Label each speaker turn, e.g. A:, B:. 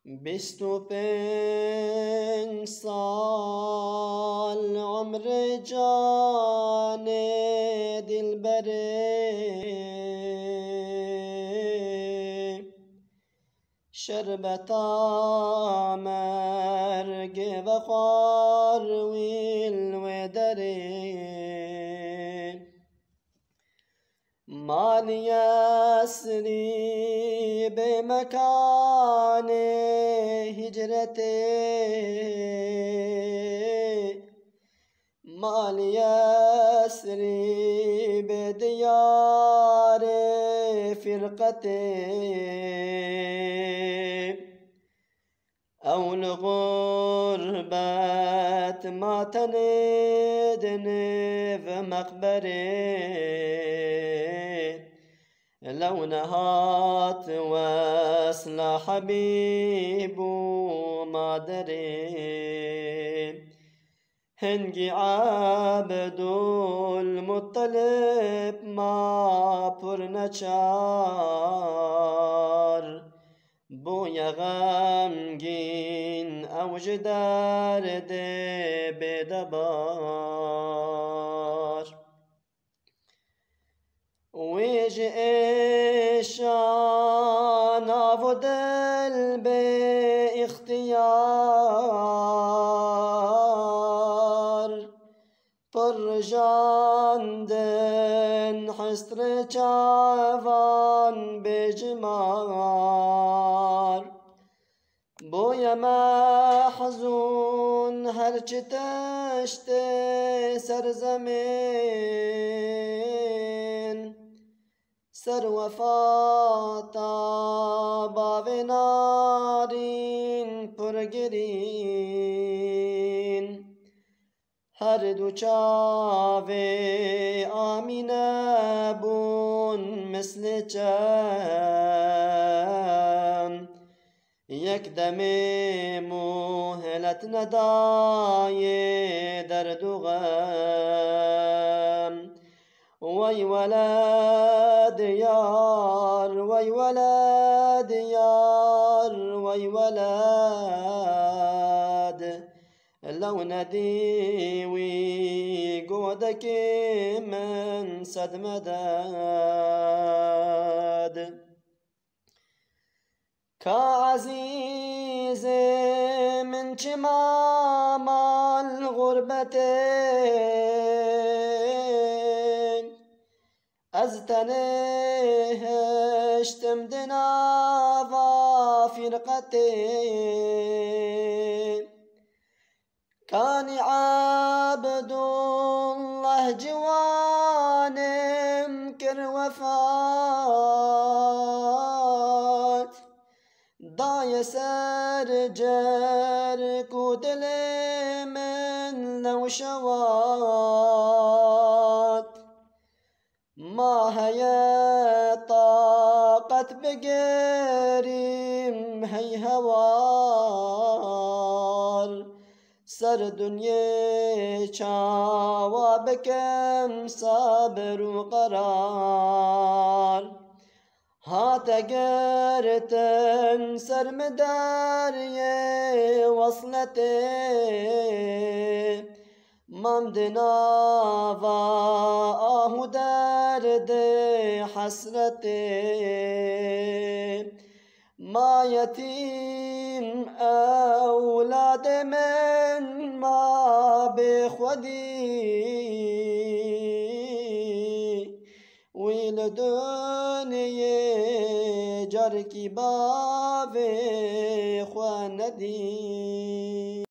A: 25 سال عمر جان دلبره، شربتا مرگ وقار والودره، مالي يسري بمكان هجرتي، مالي يسري بديار فرقتي، أو الغربة ما تندني في مقبري، لو نهات وصل حبيب ما دري، هنجي عبد المطلب ما پرنچار، بویا غمگین اوج درد بدبار، ویج ایشان و دل به اختیار، پر جاندن حسر چوان بجمار، بویا محزون هرچه تشت سرزمین، سر وفاتا باو نارین پرگرین، هر دو چاوه آمینه بون مثل چم، یک دم مهلت ندای درد و غم، وی ولد یار وی ولد یار وی ولد، لو ندیوی گودک من صد مدد، كعزيز من شمام الغربتين، أزتنهشتم دنافا فرقتين، كان عبد الله جوانم كروفات، دای سر جر کو دل من لو شوات، ما هي طاقت بگریم هی هوار، سر دنیا چاوا بکم صبر و قرار، هات گرتن سرم دریه وصلته، ممدنا و آهو درد حسرته، ما یتیم اولاد من ما بخودی، ویل دنیا جر کی باوی خواندی.